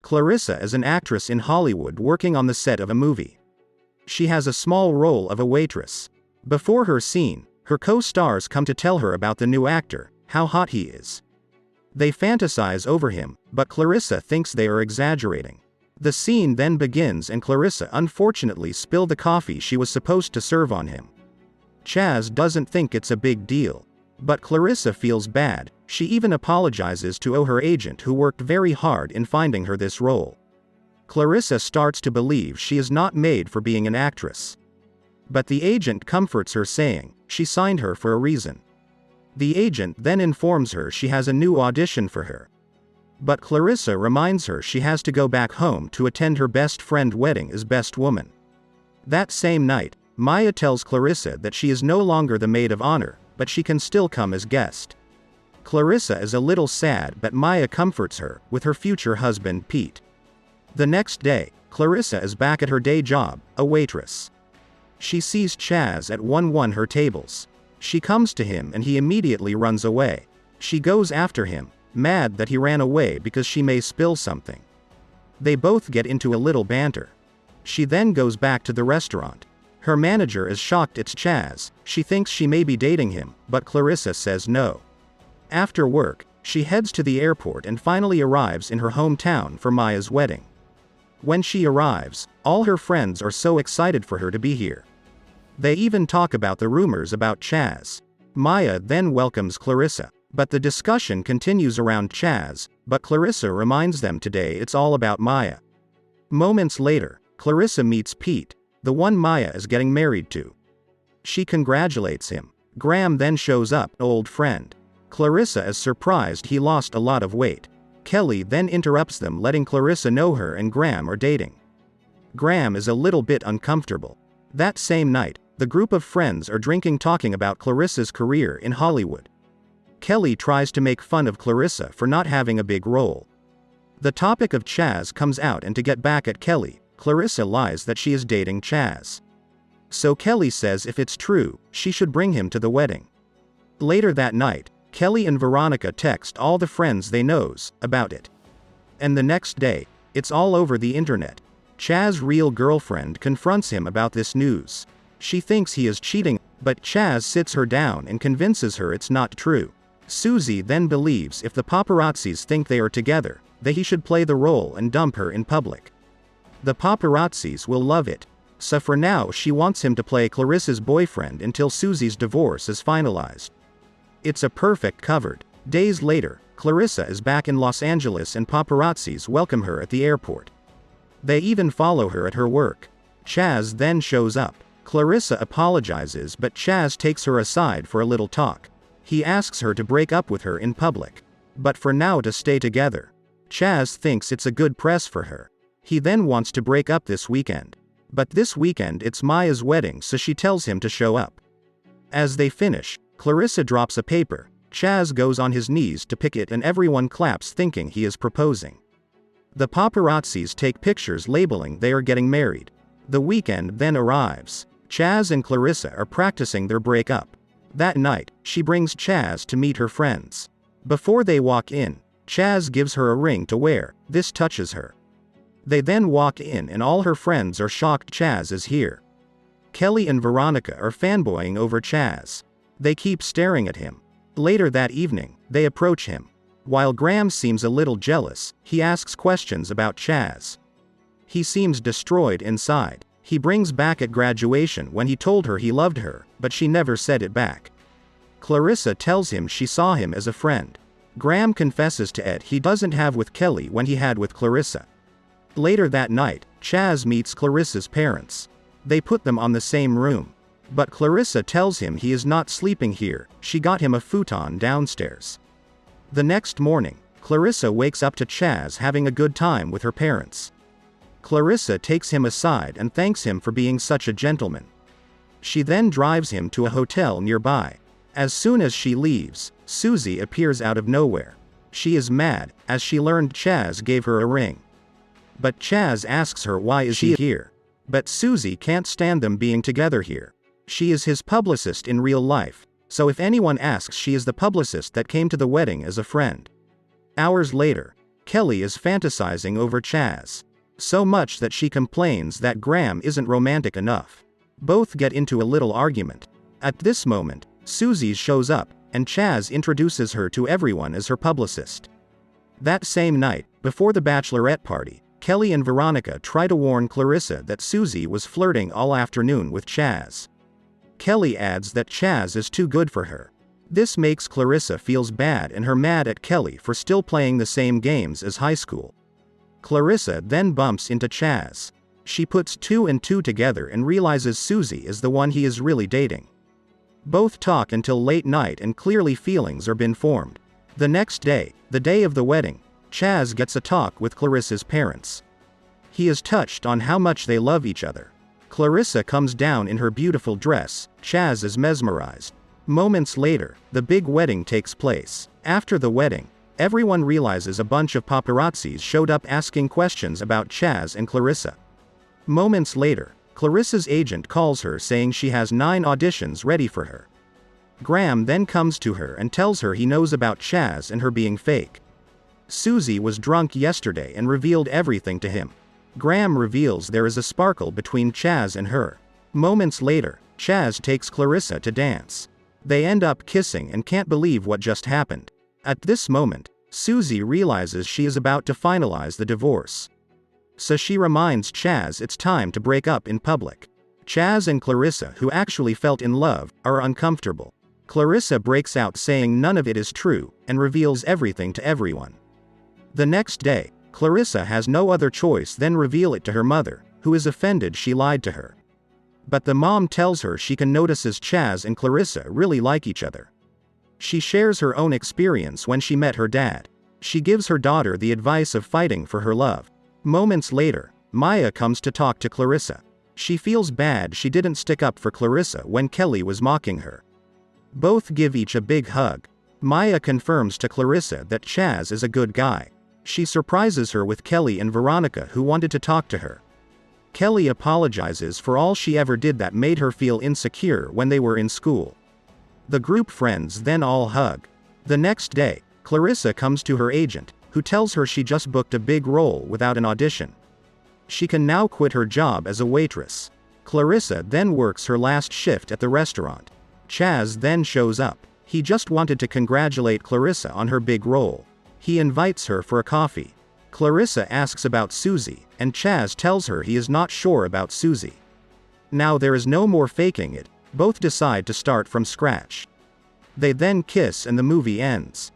Clarissa is an actress in Hollywood working on the set of a movie. She has a small role of a waitress. Before her scene, her co-stars come to tell her about the new actor, how hot he is. They fantasize over him, but Clarissa thinks they are exaggerating. The scene then begins and Clarissa unfortunately spilled the coffee she was supposed to serve on him. Chaz doesn't think it's a big deal. But Clarissa feels bad. She even apologizes to her agent who worked very hard in finding her this role. Clarissa starts to believe she is not made for being an actress. But the agent comforts her saying, she signed her for a reason. The agent then informs her she has a new audition for her. But Clarissa reminds her she has to go back home to attend her best friend's wedding as best woman. That same night, Maya tells Clarissa that she is no longer the maid of honor, but she can still come as guest. Clarissa is a little sad but Maya comforts her, with her future husband Pete. The next day, Clarissa is back at her day job, a waitress. She sees Chaz at one her tables. She comes to him and he immediately runs away. She goes after him, mad that he ran away because she may spill something. They both get into a little banter. She then goes back to the restaurant. Her manager is shocked it's Chaz. She thinks she may be dating him, but Clarissa says no. After work, she heads to the airport and finally arrives in her hometown for Maya's wedding. When she arrives, all her friends are so excited for her to be here. They even talk about the rumors about Chaz. Maya then welcomes Clarissa, but the discussion continues around Chaz, but Clarissa reminds them today it's all about Maya. Moments later, Clarissa meets Pete, the one Maya is getting married to. She congratulates him. Graham then shows up, old friend. Clarissa is surprised he lost a lot of weight. Kelly then interrupts them, letting Clarissa know her and Graham are dating. Graham is a little bit uncomfortable. That same night, the group of friends are drinking, talking about Clarissa's career in Hollywood. Kelly tries to make fun of Clarissa for not having a big role. The topic of Chaz comes out, and to get back at Kelly, Clarissa lies that she is dating Chaz. So Kelly says if it's true, she should bring him to the wedding. Later that night, Kelly and Veronica text all the friends they knows about it. And the next day, it's all over the internet. Chaz's real girlfriend confronts him about this news. She thinks he is cheating, but Chaz sits her down and convinces her it's not true. Susie then believes if the paparazzis think they are together, that he should play the role and dump her in public. The paparazzis will love it. So for now she wants him to play Clarissa's boyfriend until Susie's divorce is finalized. It's a perfect covered. Days later, Clarissa is back in Los Angeles and paparazzis welcome her at the airport. They even follow her at her work. Chaz then shows up. Clarissa apologizes, but Chaz takes her aside for a little talk. He asks her to break up with her in public, but for now to stay together. Chaz thinks it's a good press for her. He then wants to break up this weekend. But this weekend it's Maya's wedding, so she tells him to show up. As they finish, Clarissa drops a paper. Chaz goes on his knees to pick it and everyone claps thinking he is proposing. The paparazzis take pictures labeling they are getting married. The weekend then arrives. Chaz and Clarissa are practicing their breakup. That night, she brings Chaz to meet her friends. Before they walk in, Chaz gives her a ring to wear. This touches her. They then walk in and all her friends are shocked Chaz is here. Kelly and Veronica are fanboying over Chaz. They keep staring at him. Later that evening, they approach him. While Graham seems a little jealous, he asks questions about Chaz. He seems destroyed inside. He brings back at graduation when he told her he loved her, but she never said it back. Clarissa tells him she saw him as a friend. Graham confesses to Ed he doesn't have with Kelly when he had with Clarissa. Later that night, Chaz meets Clarissa's parents. They put them on the same room. But Clarissa tells him he is not sleeping here, she got him a futon downstairs. The next morning, Clarissa wakes up to Chaz having a good time with her parents. Clarissa takes him aside and thanks him for being such a gentleman. She then drives him to a hotel nearby. As soon as she leaves, Susie appears out of nowhere. She is mad, as she learned Chaz gave her a ring. But Chaz asks her why is she here. But Susie can't stand them being together here. She is his publicist in real life, so if anyone asks, she is the publicist that came to the wedding as a friend. Hours later, Kelly is fantasizing over Chaz. So much that she complains that Graham isn't romantic enough. Both get into a little argument. At this moment, Susie shows up, and Chaz introduces her to everyone as her publicist. That same night, before the bachelorette party, Kelly and Veronica try to warn Clarissa that Susie was flirting all afternoon with Chaz. Kelly adds that Chaz is too good for her. This makes Clarissa feels bad and her mad at Kelly for still playing the same games as high school. Clarissa then bumps into Chaz. She puts 2 and 2 together and realizes Susie is the one he is really dating. Both talk until late night and clearly feelings are been formed. The next day, the day of the wedding, Chaz gets a talk with Clarissa's parents. He is touched on how much they love each other. Clarissa comes down in her beautiful dress. Chaz is mesmerized. Moments later, the big wedding takes place. After the wedding, everyone realizes a bunch of paparazzis showed up asking questions about Chaz and Clarissa. Moments later, Clarissa's agent calls her saying she has 9 auditions ready for her. Graham then comes to her and tells her he knows about Chaz and her being fake. Susie was drunk yesterday and revealed everything to him. Graham reveals there is a sparkle between Chaz and her. Moments later, Chaz takes Clarissa to dance. They end up kissing and can't believe what just happened. At this moment, Susie realizes she is about to finalize the divorce. So she reminds Chaz it's time to break up in public. Chaz and Clarissa, who actually felt in love, are uncomfortable. Clarissa breaks out saying none of it is true, and reveals everything to everyone. The next day, Clarissa has no other choice than reveal it to her mother, who is offended she lied to her. But the mom tells her she can notice Chaz and Clarissa really like each other. She shares her own experience when she met her dad. She gives her daughter the advice of fighting for her love. Moments later, Maya comes to talk to Clarissa. She feels bad she didn't stick up for Clarissa when Kelly was mocking her. Both give each a big hug. Maya confirms to Clarissa that Chaz is a good guy. She surprises her with Kelly and Veronica, who wanted to talk to her. Kelly apologizes for all she ever did that made her feel insecure when they were in school. The group friends then all hug. The next day, Clarissa comes to her agent, who tells her she just booked a big role without an audition. She can now quit her job as a waitress. Clarissa then works her last shift at the restaurant. Chaz then shows up. He just wanted to congratulate Clarissa on her big role. He invites her for a coffee. Clarissa asks about Susie, and Chaz tells her he is not sure about Susie. Now there is no more faking it. Both decide to start from scratch. They then kiss and the movie ends.